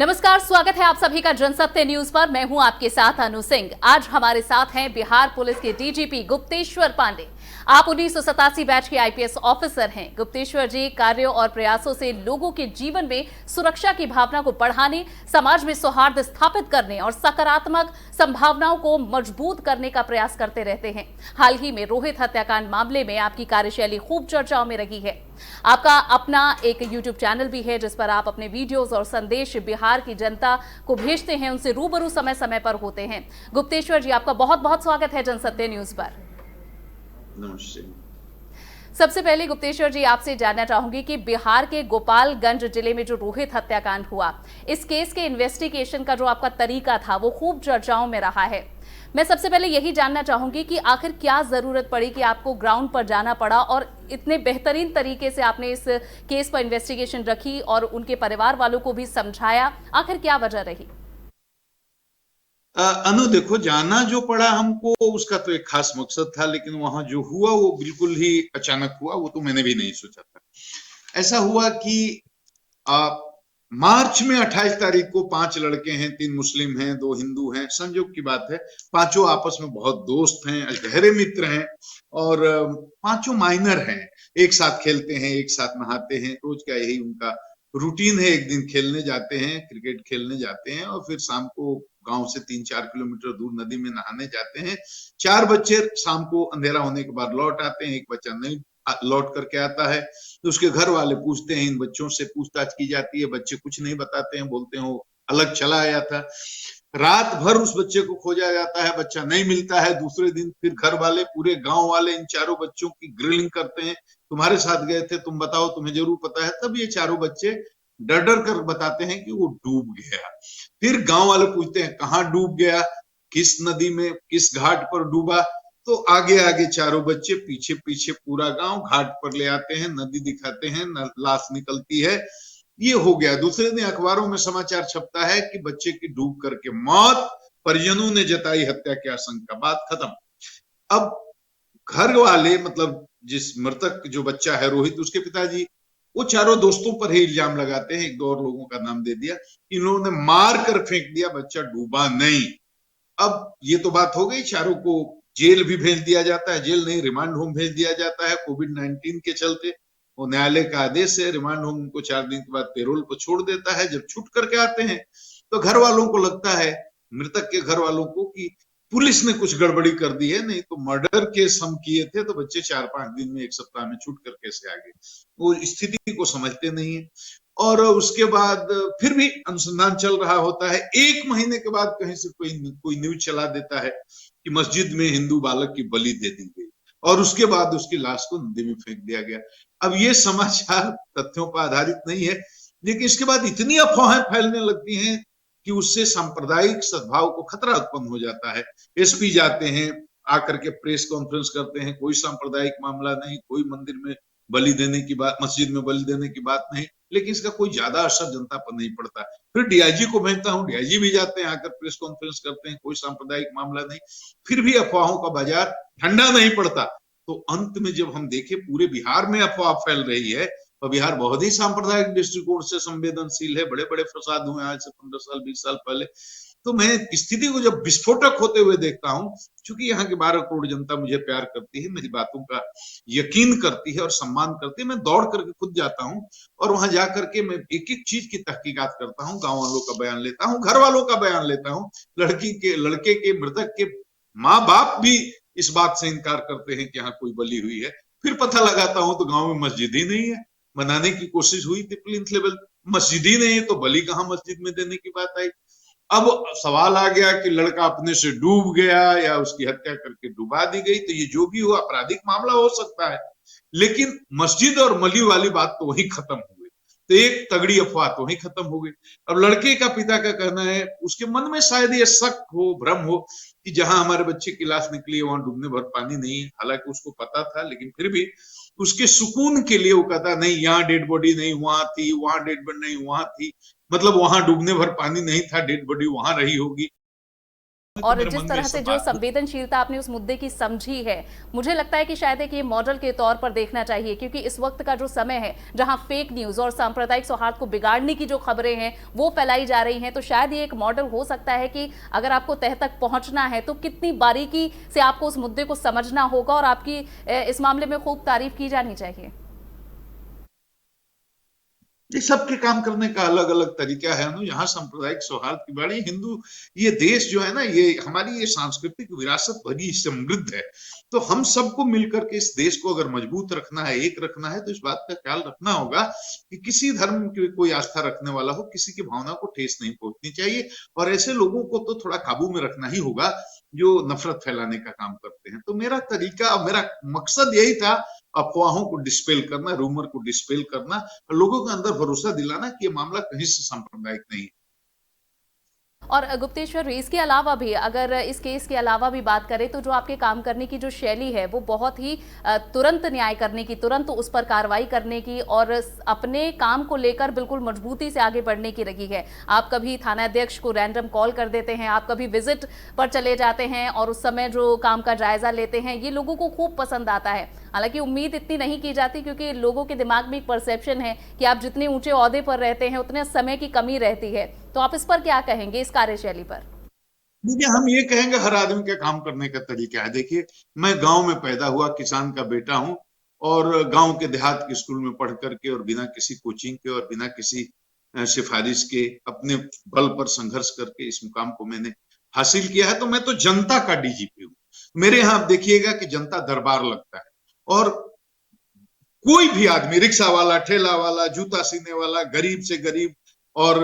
नमस्कार, स्वागत है आप सभी का जनसत्य न्यूज पर। मैं हूं आपके साथ अनु सिंह। आज हमारे साथ हैं बिहार पुलिस के डीजीपी गुप्तेश्वर पांडे। आप 1987 बैच के आईपीएस ऑफिसर हैं। गुप्तेश्वर जी कार्यों और प्रयासों से लोगों के जीवन में सुरक्षा की भावना को बढ़ाने, समाज में सौहार्द स्थापित करने और सकारात्मक संभावनाओं को मजबूत करने का प्रयास करते रहते हैं। हाल ही में रोहित हत्याकांड मामले में आपकी कार्यशैली खूब चर्चाओं में रही है। आपका अपना एक यूट्यूब चैनल भी है जिस पर आप अपने वीडियोस और संदेश बिहार की जनता को भेजते हैं, उनसे रूबरू समय समय पर होते हैं। गुप्तेश्वर जी, आपका बहुत बहुत स्वागत है जनसत्य न्यूज पर। नमस्ते। सबसे पहले गुप्तेश्वर जी, आपसे जानना चाहूंगी कि बिहार के गोपालगंज जिले में जो रोहित हत्याकांड हुआ, इस केस के इन्वेस्टिगेशन का जो आपका तरीका था वो खूब चर्चाओं में रहा है। मैं सबसे पहले यही जानना चाहूंगी कि आखिर क्या जरूरत पड़ी कि आपको ग्राउंड पर जाना पड़ा और इतने बेहतरीन तरीके से आपने इस केस पर इन्वेस्टिगेशन रखी और उनके परिवार वालों को भी समझाया। आखिर क्या वजह रही? अनु देखो, जाना जो पड़ा हमको उसका तो एक खास मकसद था, लेकिन वहां जो हुआ वो बिल्कुल ही अचानक हुआ। वो तो मैंने भी नहीं सोचा था। ऐसा हुआ कि मार्च में 28 तारीख को 5 लड़के हैं, 3 मुस्लिम हैं, 2 हिंदू हैं। संयोग की बात है, पांचों आपस में बहुत दोस्त हैं, गहरे मित्र हैं और पांचों माइनर हैं। एक साथ खेलते हैं, एक साथ नहाते हैं, रोज का यही उनका रूटीन है। एक दिन खेलने जाते हैं, क्रिकेट खेलने जाते हैं और फिर शाम को गांव से 3-4 किलोमीटर दूर नदी में नहाने जाते हैं। 4 बच्चे शाम को अंधेरा होने के बाद लौट आते हैं, एक बच्चा नहीं लौट करके आता है। तो उसके घर वाले पूछते हैं, इन बच्चों से पूछताछ की जाती है, बच्चे कुछ नहीं बताते हैं, बोलते हैं वो अलग चला आया था। रात भर उस बच्चे को खोजा जाता है, बच्चा नहीं मिलता है। दूसरे दिन फिर घर वाले, पूरे गांव वाले इन चारों बच्चों की ग्रिलिंग करते हैं, तुम्हारे साथ गए थे, तुम बताओ, तुम्हें जरूर पता है। तब ये चारों बच्चे डर डर कर बताते हैं कि वो डूब गया। फिर गांव वाले पूछते हैं कहाँ डूब गया, किस नदी में, किस घाट पर डूबा। तो आगे आगे चारों बच्चे, पीछे पीछे पूरा गांव घाट पर ले आते हैं, नदी दिखाते हैं, लाश निकलती है। ये हो गया। दूसरे दिन अखबारों में समाचार छपता है कि बच्चे की डूब करके मौत, परिजनों ने जताई हत्या की आशंका। बात खत्म। अब घर वाले, मतलब जिस मृतक जो बच्चा है रोहित, उसके पिताजी, वो चारों दोस्तों पर ही इल्जाम लगाते हैं। एक दो और लोगों का नाम दे दिया, इन्होंने मार कर फेंक दिया, बच्चा डूबा नहीं। अब ये तो बात हो गई। चारों को जेल भी भेज दिया जाता है, जेल नहीं, रिमांड होम भेज दिया जाता है। कोविड-19 के चलते वो न्यायालय का आदेश है, रिमांड होम उनको 4 दिन के बाद पेरोल पर छोड़ देता है। जब छूट करके आते हैं तो घर वालों को लगता है, मृतक के घर वालों को, कि पुलिस ने कुछ गड़बड़ी कर दी है, नहीं तो मर्डर केस हम किए थे तो बच्चे 4-5 दिन में, 1 सप्ताह में छूट कर कैसे आ गए। वो स्थिति को समझते नहीं है। और उसके बाद फिर भी अनुसंधान चल रहा होता है। 1 महीने के बाद कहीं से कोई न्यूज चला देता है कि मस्जिद में हिंदू बालक की बलि दे दी गई और उसके बाद उसकी लाश को नदी में फेंक दिया गया। अब ये समाचार तथ्यों पर आधारित नहीं है, लेकिन इसके बाद इतनी अफवाहें फैलने लगती हैं कि उससे सांप्रदायिक सद्भाव को खतरा उत्पन्न हो जाता है। एसपी जाते हैं, आकर के प्रेस कॉन्फ्रेंस करते हैं, कोई सांप्रदायिक मामला नहीं, कोई मंदिर में बलि देने की बात, मस्जिद में बलि देने की बात नहीं, लेकिन इसका कोई ज्यादा असर जनता पर नहीं पड़ता। फिर डीआईजी को भेजता हूँ, डीआईजी भी जाते हैं, आकर प्रेस कॉन्फ्रेंस करते हैं, कोई सांप्रदायिक मामला नहीं, फिर भी अफवाहों का बाजार ठंडा नहीं पड़ता। तो अंत में जब हम देखें पूरे बिहार में अफवाह फैल रही है, तो बिहार बहुत ही सांप्रदायिक दृष्टिकोण से संवेदनशील है। बड़े बड़े फसाद हुए आज से 15 साल 20 साल पहले। तो मैं स्थिति को जब विस्फोटक होते हुए देखता हूं, क्योंकि यहाँ की 12 करोड़ जनता मुझे प्यार करती है, मेरी बातों का यकीन करती है और सम्मान करती है, मैं दौड़ करके खुद जाता हूँ और वहां जाकर के मैं एक एक चीज की तहकीकात करता हूँ, गांव वालों का बयान लेता हूँ, घर वालों का बयान लेता हूँ। लड़के के, मृतक के माँ बाप भी इस बात से इनकार करते हैं कि यहाँ कोई बलि हुई है। फिर पता लगाता हूँ तो गांव में मस्जिद ही नहीं है। बनाने की कोशिश हुई थी प्लिंथ लेवल, मस्जिद ही नहीं है, तो बलि कहाँ मस्जिद में देने की बात आई। अब सवाल आ गया कि लड़का अपने से डूब गया या उसकी हत्या करके डुबा दी गई। तो ये जो भी हो, आपराधिक मामला हो सकता है, लेकिन मस्जिद और मली वाली बात तो वही खत्म हो गई। तो एक तगड़ी अफवाह तो वही खत्म हो गई। अब लड़के का पिता का कहना है, उसके मन में शायद ये शक हो, भ्रम हो कि जहां हमारे बच्चे की लाश निकली है वहां डूबने भर पानी नहीं है। हालांकि उसको पता था, लेकिन फिर भी उसके सुकून के लिए वो कहता नहीं, यहाँ डेड बॉडी नहीं, वहां थी, वहां डेड बॉडी नहीं, वहां थी, मतलब वहां डूबने भर पानी नहीं था, डेड बॉडी वहां रही होगी। तो और मेरे जिस मन में तरह ये से सब जो बात थी। संवेदनशीलता आपने उस मुद्दे की समझी है, मुझे लगता है कि शायद एक ये मॉडल के तौर पर देखना चाहिए, क्योंकि इस वक्त का जो समय है जहां फेक न्यूज और सांप्रदायिक सौहार्द को बिगाड़ने की जो खबरें हैं वो फैलाई जा रही हैं, तो शायद ये एक मॉडल हो सकता है कि अगर आपको तह तक पहुंचना है तो कितनी बारीकी से आपको उस मुद्दे को समझना होगा, और आपकी इस मामले में खूब तारीफ की जानी चाहिए। ये सबके काम करने का अलग अलग तरीका है ना। यहाँ सांप्रदायिक सौहार्द की बड़ी हिंदू, ये देश जो है ना, ये हमारी ये सांस्कृतिक विरासत बड़ी समृद्ध है। तो हम सबको मिलकर के इस देश को अगर मजबूत रखना है, एक रखना है, तो इस बात का ख्याल रखना होगा कि किसी धर्म की कोई आस्था रखने वाला हो, किसी की भावना को ठेस नहीं पहुंचनी चाहिए। और ऐसे लोगों को तो थोड़ा काबू में रखना ही होगा जो नफरत फैलाने का काम करते हैं। तो मेरा तरीका, मेरा मकसद यही था, अफवाहों को डिस्पेल करना, रूमर को डिस्पेल करना, लोगों के अंदर भरोसा दिलाना कि ये मामला कहीं से सांप्रदायिक नहीं है। और गुप्तेश्वर, इसके अलावा भी अगर इस केस के अलावा भी बात करें तो जो आपके काम करने की जो शैली है वो बहुत ही तुरंत न्याय करने की, तुरंत उस पर कार्रवाई करने की और अपने काम को लेकर बिल्कुल मजबूती से आगे बढ़ने की रही है। आप कभी थानाध्यक्ष को रैंडम कॉल कर देते हैं, आप कभी विजिट पर चले जाते हैं और उस समय जो काम का जायजा लेते हैं, ये लोगों को खूब पसंद आता है। हालांकि उम्मीद इतनी नहीं की जाती, क्योंकि लोगों के दिमाग में एक परसेप्शन है कि आप जितने ऊंचे ओहदे पर रहते हैं उतने समय की कमी रहती है। तो आप इस पर क्या कहेंगे, इस कार्यशैली पर? देखिए, हम ये कहेंगे हर आदमी के काम करने का तरीका है। देखिए, मैं गांव में पैदा हुआ, किसान का बेटा हूं, और गांव के देहात के स्कूल में पढ़ करके और बिना किसी कोचिंग के और बिना किसी सिफारिश के अपने बल पर संघर्ष करके इस मुकाम को मैंने हासिल किया है। तो मैं तो जनता का डीजीपी हूँ। मेरे यहाँ आप देखिएगा कि जनता दरबार लगता है, और कोई भी आदमी, रिक्शा वाला, ठेला वाला, जूता सीने वाला, गरीब से गरीब, और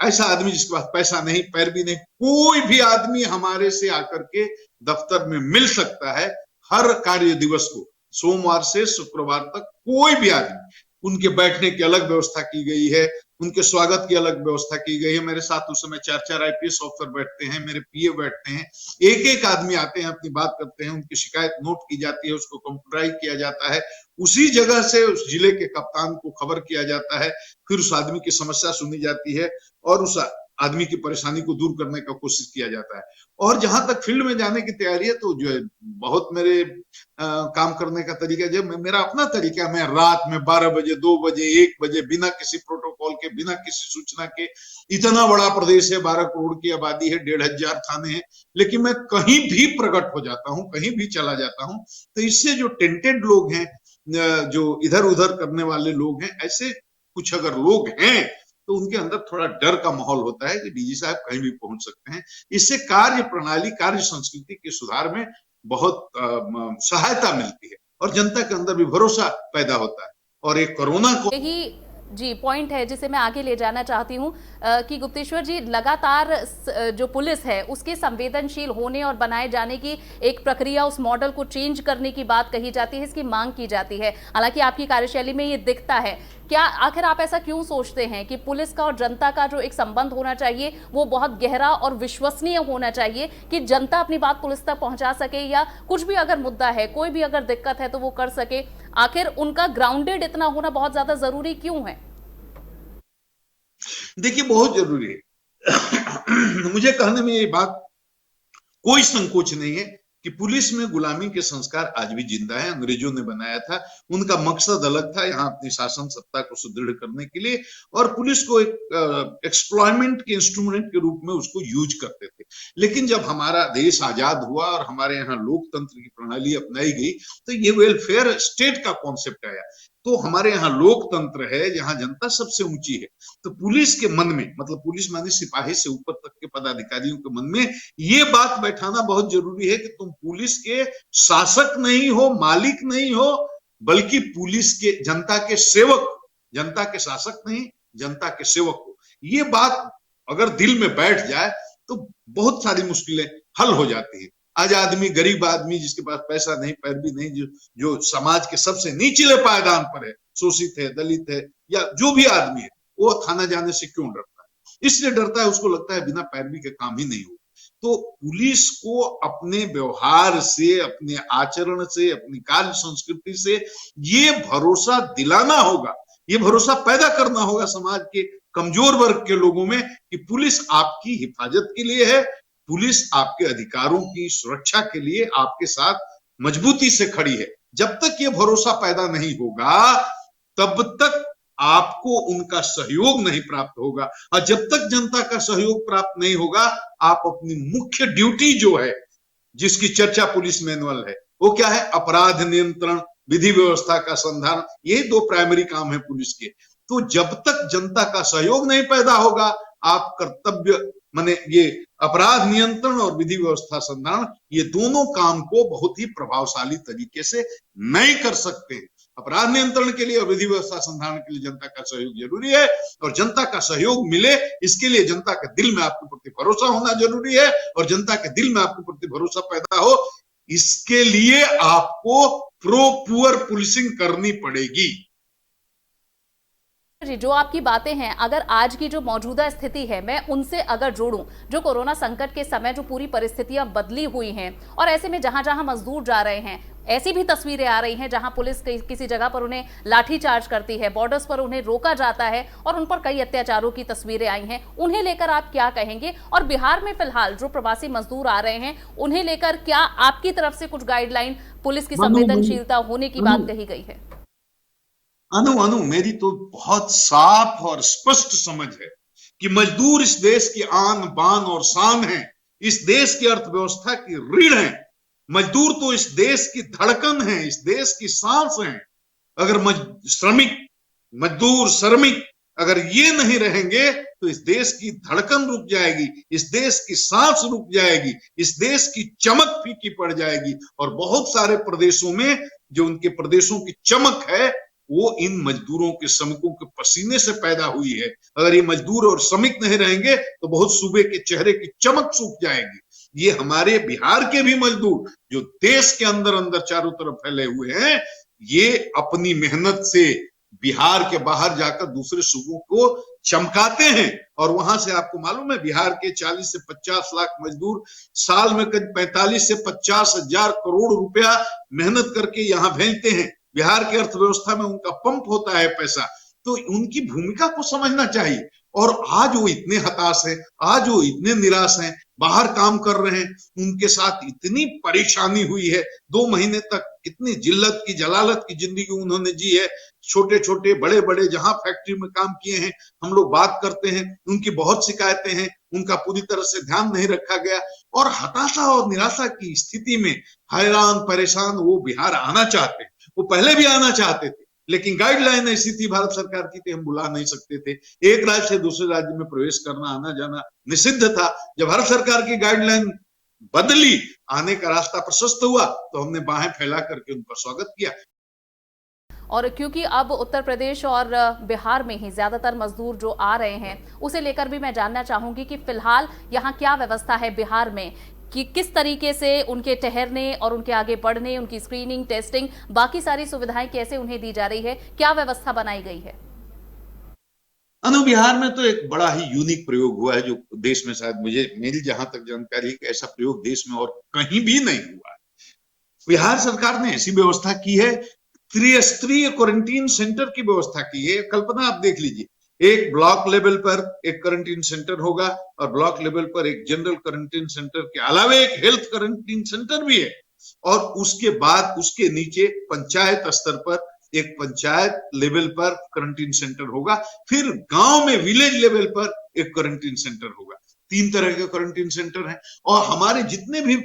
ऐसा आदमी जिसके पास पैसा नहीं, पैर भी नहीं, कोई भी आदमी हमारे से आकर के दफ्तर में मिल सकता है। हर कार्य दिवस को, सोमवार से शुक्रवार तक, कोई भी आदमी, उनके बैठने की अलग व्यवस्था की गई है, उनके स्वागत की अलग व्यवस्था की गई है। मेरे साथ उस समय 4-4 आईपीएस ऑफिसर बैठते हैं, मेरे पीए बैठते हैं, एक एक आदमी आते हैं, अपनी बात करते हैं, उनकी शिकायत नोट की जाती है, उसको कंप्यूटराइज किया जाता है, उसी जगह से उस जिले के कप्तान को खबर किया जाता है, फिर उस आदमी की समस्या सुनी जाती है और उस आदमी की परेशानी को दूर करने का कोशिश किया जाता है। और जहां तक फील्ड में जाने की तैयारी है, तो जो है बहुत मेरे काम करने का तरीका, जब मेरा अपना तरीका, मैं रात में 12 बजे, 2 बजे, 1 बजे, बिना किसी प्रोटोकॉल के, बिना किसी सूचना के, इतना बड़ा प्रदेश है, 12 करोड़ की आबादी है, 1500 थाने हैं, लेकिन मैं कहीं भी प्रकट हो जाता हूं, कहीं भी चला जाता हूं। तो इससे जो टेंटेड लोग हैं, जो इधर उधर करने वाले लोग हैं, ऐसे कुछ अगर लोग हैं, तो उनके अंदर थोड़ा डर का माहौल होता है कि डीजी साहब कहीं भी पहुंच सकते हैं। इससे कार्य प्रणाली, कार्य संस्कृति के सुधार में बहुत सहायता मिलती है और जनता के अंदर भी भरोसा पैदा होता है। और एक कोरोना को, यही जी पॉइंट है जिसे मैं आगे ले जाना चाहती हूँ कि गुप्तेश्वर जी, लगातार जो पुलिस है उसके संवेदनशील होने और बनाए जाने की एक प्रक्रिया, उस मॉडल को चेंज करने की बात कही जाती है, इसकी मांग की जाती है। हालांकि आपकी कार्यशैली में ये दिखता है। क्या आखिर आप ऐसा क्यों सोचते हैं कि पुलिस का और जनता का जो एक संबंध होना चाहिए वो बहुत गहरा और विश्वसनीय होना चाहिए, कि जनता अपनी बात पुलिस तक पहुंचा सके, या कुछ भी अगर मुद्दा है, कोई भी अगर दिक्कत है तो वो कर सके? आखिर उनका ग्राउंडेड इतना होना बहुत ज्यादा जरूरी क्यों है? देखिए, बहुत जरूरी है। मुझे कहने में ये बात कोई संकोच नहीं है कि पुलिस में गुलामी के संस्कार आज भी जिंदा है। अंग्रेजों ने बनाया था, उनका मकसद अलग था, यहाँ अपनी शासन सत्ता को सुदृढ़ करने के लिए, और पुलिस को एक एक्सप्लॉयमेंट के इंस्ट्रूमेंट के रूप में उसको यूज करते थे। लेकिन जब हमारा देश आजाद हुआ और हमारे यहाँ लोकतंत्र की प्रणाली अपनाई गई, तो ये वेलफेयर स्टेट का कॉन्सेप्ट आया। तो हमारे यहाँ लोकतंत्र है, जहां जनता सबसे ऊंची है। तो पुलिस के मन में, मतलब पुलिस माने सिपाही से ऊपर तक के पदाधिकारियों के मन में ये बात बैठाना बहुत जरूरी है कि तुम पुलिस के शासक नहीं हो, मालिक नहीं हो, बल्कि पुलिस के जनता के सेवक, जनता के शासक नहीं, जनता के सेवक हो। ये बात अगर दिल में बैठ जाए तो बहुत सारी मुश्किलें हल हो जाती है। आज आदमी, गरीब आदमी जिसके पास पैसा नहीं, पैर भी नहीं, जो समाज के सबसे निचले पायदान पर है, शोषित है, दलित है, या जो भी आदमी है, वो थाना जाने से क्यों डरता है? इसलिए डरता है, उसको लगता है बिना पैरवी के काम ही नहीं हो। तो पुलिस को अपने व्यवहार से, अपने आचरण से, अपनी कार्य संस्कृति से ये भरोसा दिलाना होगा, ये भरोसा पैदा करना होगा समाज के कमजोर वर्ग के लोगों में कि पुलिस आपकी हिफाजत के लिए है, पुलिस आपके अधिकारों की सुरक्षा के लिए आपके साथ मजबूती से खड़ी है। जब तक ये भरोसा पैदा नहीं होगा तब तक आपको उनका सहयोग नहीं प्राप्त होगा, और जब तक जनता का सहयोग प्राप्त नहीं होगा आप अपनी मुख्य ड्यूटी जो है, जिसकी चर्चा पुलिस मैनुअल है, वो क्या है? अपराध नियंत्रण, विधि व्यवस्था का संधान, ये दो प्राइमरी काम है पुलिस के। तो जब तक जनता का सहयोग नहीं पैदा होगा आप कर्तव्य माने ये अपराध नियंत्रण और विधि व्यवस्था संधान, ये दोनों काम को बहुत ही प्रभावशाली तरीके से नहीं कर सकते हैं। अपराध नियंत्रण के लिए और विधि व्यवस्था संधान के लिए जनता का सहयोग जरूरी है, और जनता का सहयोग मिले इसके लिए जनता के दिल में आपके प्रति भरोसा होना जरूरी है, और जनता के दिल में आपके प्रति भरोसा पैदा हो इसके लिए आपको प्रो पुअर पुलिसिंग करनी पड़ेगी। जी, जो आपकी बातें हैं, अगर आज की जो मौजूदा स्थिति है मैं उनसे अगर जोड़ूं, जो कोरोना संकट के समय जो पूरी परिस्थितियां बदली हुई हैं, और ऐसे में जहां जहां मजदूर जा रहे हैं ऐसी भी तस्वीरें आ रही हैं जहां पुलिस किसी जगह पर उन्हें लाठीचार्ज करती है, बॉर्डर्स पर उन्हें रोका जाता है और उन पर कई अत्याचारों की तस्वीरें आई हैं, उन्हें लेकर आप क्या कहेंगे? और बिहार में फिलहाल जो प्रवासी मजदूर आ रहे हैं उन्हें लेकर क्या आपकी तरफ से कुछ गाइडलाइन, पुलिस की संवेदनशीलता होने की बात कही गई है? अनु मेरी तो बहुत साफ और स्पष्ट समझ है कि मजदूर इस देश की आन बान और शान है, इस देश की अर्थव्यवस्था की रीढ़ है। मजदूर तो इस देश की धड़कन है, इस देश की सांस है। अगर मजदूर श्रमिक अगर ये नहीं रहेंगे तो इस देश की धड़कन रुक जाएगी, इस देश की सांस रुक जाएगी, इस देश की चमक फीकी पड़ जाएगी। और बहुत सारे प्रदेशों में जो उनके प्रदेशों की चमक है वो इन मजदूरों के, श्रमिकों के पसीने से पैदा हुई है। अगर ये मजदूर और श्रमिक नहीं रहेंगे तो बहुत सूबे के चेहरे की चमक सूख जाएगी। ये हमारे बिहार के भी मजदूर जो देश के अंदर अंदर चारों तरफ फैले हुए हैं, ये अपनी मेहनत से बिहार के बाहर जाकर दूसरे सूबों को चमकाते हैं। और वहां से आपको मालूम है बिहार के 40 से 50 लाख मजदूर साल में करीब 45 से 50 हजार करोड़ रुपया मेहनत करके यहाँ भेजते हैं। बिहार की अर्थव्यवस्था में उनका पंप होता है पैसा, तो उनकी भूमिका को समझना चाहिए। और आज वो इतने हताश हैं, आज वो इतने निराश हैं, बाहर काम कर रहे हैं, उनके साथ इतनी परेशानी हुई है, 2 महीने तक इतनी जिल्लत की जलालत की जिंदगी उन्होंने जी है। छोटे छोटे बड़े बड़े जहां फैक्ट्री में काम किए हैं, हम लोग बात करते हैं, उनकी बहुत शिकायतें हैं, उनका पूरी तरह से ध्यान नहीं रखा गया। और हताशा और निराशा की स्थिति में हैरान परेशान वो बिहार आना चाहते हैं। वो पहले भी आना चाहते थे, लेकिन गाइडलाइन ऐसी थी भारत सरकार की कि हम बुला नहीं सकते थे। एक राज्य से दूसरे राज्य में प्रवेश करना, आना जाना निषिद्ध था। जब भारत सरकार की गाइडलाइन बदली, आने का रास्ता प्रशस्त हुआ, तो हमने बाहें फैला करके उनका स्वागत किया। और क्योंकि अब उत्तर प्रदेश और बिहार में ही ज्यादातर मजदूर जो आ रहे हैं, उसे लेकर भी मैं जानना चाहूंगी कि फिलहाल यहाँ क्या व्यवस्था है बिहार में, कि किस तरीके से उनके ठहरने और उनके आगे बढ़ने, उनकी स्क्रीनिंग, टेस्टिंग, बाकी सारी सुविधाएं कैसे उन्हें दी जा रही है, क्या व्यवस्था बनाई गई है? बिहार में तो एक बड़ा ही यूनिक प्रयोग हुआ है जो देश में शायद मेरी जहां तक जानकारी है कि ऐसा प्रयोग देश में और कहीं भी नहीं हुआ है। बिहार सरकार ने ऐसी व्यवस्था की है, त्रिस्तरीय क्वारंटीन सेंटर की व्यवस्था की है। कल्पना आप देख लीजिए, एक ब्लॉक लेवल पर एक क्वारंटीन सेंटर होगा और ब्लॉक लेवल पर एक जनरल क्वारंटीन सेंटर के अलावा एक हेल्थ क्वारंटीन सेंटर भी है। और उसके बाद उसके नीचे पंचायत स्तर पर एक पंचायत लेवल पर क्वारंटीन सेंटर होगा, फिर गांव में विलेज लेवल पर एक क्वारंटीन सेंटर होगा। 3 तरह के क्वारंटीन सेंटर हैं। और हमारे जितने भी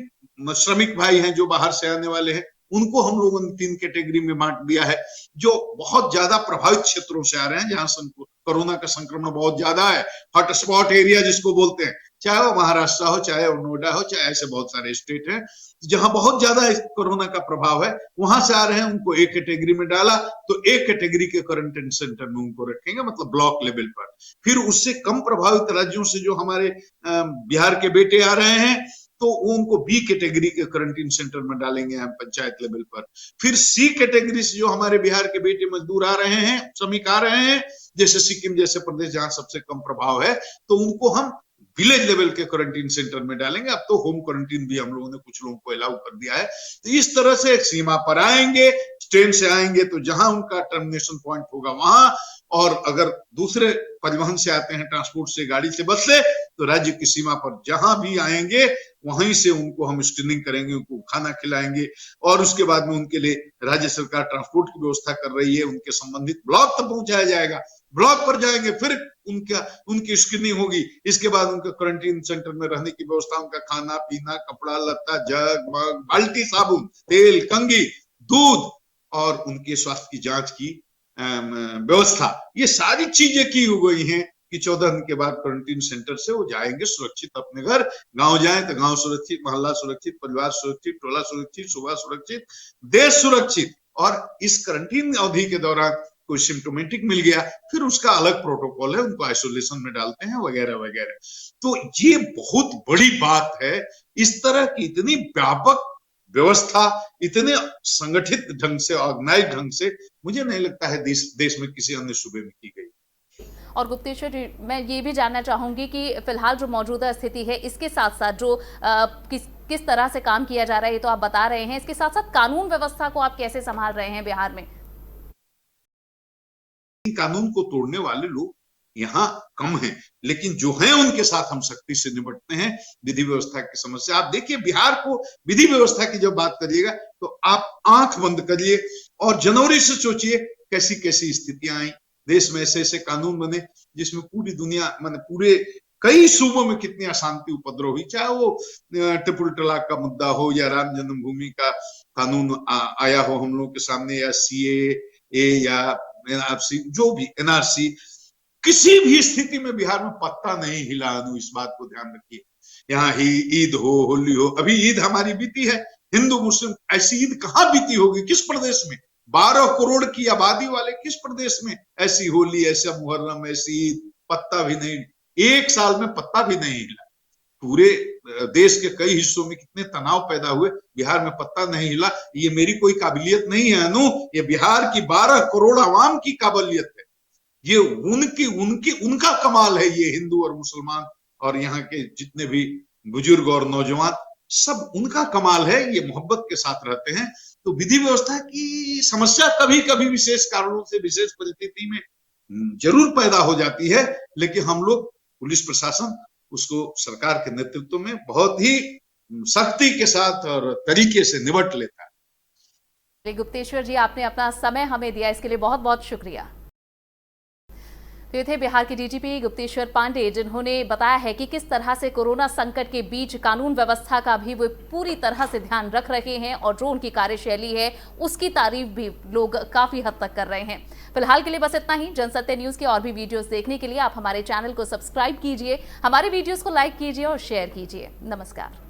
श्रमिक भाई हैं जो बाहर से आने वाले हैं, उनको हम लोगों ने 3 कैटेगरी में बांट दिया है। जो बहुत ज्यादा प्रभावित क्षेत्रों से आ रहे हैं, जहां कोरोना का संक्रमण बहुत ज्यादा है, हॉटस्पॉट एरिया जिसको बोलते हैं, चाहे वो महाराष्ट्र हो, चाहे वो नोएडा हो, चाहे ऐसे बहुत सारे स्टेट हैं जहां बहुत ज्यादा कोरोना का प्रभाव है, वहां से आ रहे हैं। उनको एक कैटेगरी में डाला, तो एक कैटेगरी के क्वारंटाइन सेंटर में उनको रखेंगे, मतलब ब्लॉक लेवल पर। फिर उससे कम प्रभावित राज्यों से जो हमारे बिहार के बेटे आ रहे हैं, तो उनको बी कैटेगरी के क्वारंटीन सेंटर में डालेंगे हम पंचायत लेवल पर। फिर सी कैटेगरी से जो हमारे बिहार के बेटे मजदूर आ रहे हैं, श्रमिक आ रहे हैं, जैसे सिक्किम जैसे प्रदेश जहां सबसे कम प्रभाव है, तो उनको हम विलेज लेवल के क्वारंटीन सेंटर में डालेंगे। अब तो होम क्वारंटीन भी हम लोगों ने कुछ लोगों को अलाउ कर दिया है। तो इस तरह से सीमा पर आएंगे, ट्रेन से आएंगे तो जहां उनका टर्मिनेशन पॉइंट होगा वहां, और अगर दूसरे परिवहन से आते हैं, ट्रांसपोर्ट से, गाड़ी से, बस से, तो राज्य की सीमा पर जहां भी आएंगे वहीं से उनको हम स्क्रीनिंग करेंगे, उनको खाना खिलाएंगे और उसके बाद में उनके लिए राज्य सरकार ट्रांसपोर्ट की व्यवस्था कर रही है। उनके संबंधित ब्लॉक तक पहुंचाया जाएगा, ब्लॉक पर जाएंगे, फिर उनकी स्क्रीनिंग होगी। इसके बाद उनका क्वारंटीन सेंटर में रहने की व्यवस्था, उनका खाना पीना, कपड़ा लत्ता, जग मग, बाल्टी साबुन, तेल, कंघी, दूध और उनके स्वास्थ्य की जांच की व्यवस्था, ये सारी चीजें की हो गई हैं कि 14 दिन के बाद क्वारंटीन सेंटर से वो जाएंगे सुरक्षित अपने घर। गांव जाएं तो गांव सुरक्षित, मोहल्ला सुरक्षित, परिवार सुरक्षित, टोला सुरक्षित, सुबह सुरक्षित, देश सुरक्षित। और इस क्वारंटीन अवधि के दौरान कोई सिम्टोमेटिक मिल गया, फिर उसका अलग प्रोटोकॉल है, उनको आइसोलेशन में डालते हैं वगैरह वगैरह। तो ये बहुत बड़ी बात है। इस तरह की इतनी व्यापक व्यवस्था, इतने संगठित ढंग से, ऑर्गेनाइज ढंग से मुझे नहीं लगता है देश में किसी अन्य सूबे में की गई। और गुप्तेश्वर जी, मैं ये भी जानना चाहूंगी कि फिलहाल जो मौजूदा स्थिति है, इसके साथ साथ जो किस तरह से काम किया जा रहा है ये तो आप बता रहे हैं, इसके साथ साथ कानून व्यवस्था को आप कैसे संभाल रहे हैं बिहार में? कानून को तोड़ने वाले लोग यहाँ कम हैं, लेकिन जो हैं उनके साथ हम सख्ती से निपटते हैं। विधि व्यवस्था की समस्या, आप देखिए बिहार को विधि व्यवस्था की जब बात करिएगा तो आप आंख बंद करिए और जनवरी से सोचिए कैसी कैसी स्थितियां आई। देश में ऐसे ऐसे कानून बने जिसमें पूरी दुनिया, माने पूरे कई सूबों में कितनी अशांति उपद्रव हुई, चाहे वो ट्रिपल तलाक का मुद्दा हो या राम जन्मभूमि का कानून आया हो हम लोग के सामने, या CAA या एनआरसी, जो भी एनआरसी, किसी भी स्थिति में बिहार में पत्ता नहीं हिला। इस बात को ध्यान रखिए। यहाँ ही ईद हो, होली हो, अभी ईद हमारी बीती है, हिंदू मुस्लिम, ऐसी ईद कहाँ बीती होगी, किस प्रदेश में? 12 करोड़ की आबादी वाले किस प्रदेश में ऐसी होली, ऐसा मुहर्रम, ऐसी ईद, पत्ता भी नहीं, एक साल में पत्ता भी नहीं हिला। पूरे देश के कई हिस्सों में कितने तनाव पैदा हुए, बिहार में पत्ता नहीं हिला। ये मेरी कोई काबिलियत नहीं है अनु, ये बिहार की 12 करोड़ आवाम की काबिलियत है। ये उनका कमाल है। ये हिंदू और मुसलमान और यहाँ के जितने भी बुजुर्ग और नौजवान, सब उनका कमाल है। ये मोहब्बत के साथ रहते हैं। तो विधि व्यवस्था की समस्या कभी कभी विशेष कारणों से, विशेष परिस्थिति में जरूर पैदा हो जाती है, लेकिन हम लोग, पुलिस प्रशासन, उसको सरकार के नेतृत्व में बहुत ही सख्ती के साथ और तरीके से निपट लेता है। गुप्तेश्वर जी, आपने अपना समय हमें दिया, इसके लिए बहुत बहुत शुक्रिया। तो ये थे बिहार के डीजीपी गुप्तेश्वर पांडे, जिन्होंने बताया है कि किस तरह से कोरोना संकट के बीच कानून व्यवस्था का भी वो पूरी तरह से ध्यान रख रहे हैं और जो उनकी कार्यशैली है उसकी तारीफ भी लोग काफी हद तक कर रहे हैं। फिलहाल के लिए बस इतना ही। जनसत्य न्यूज के और भी वीडियोस देखने के लिए आप हमारे चैनल को सब्सक्राइब कीजिए, हमारे वीडियोस को लाइक कीजिए और शेयर कीजिए। नमस्कार।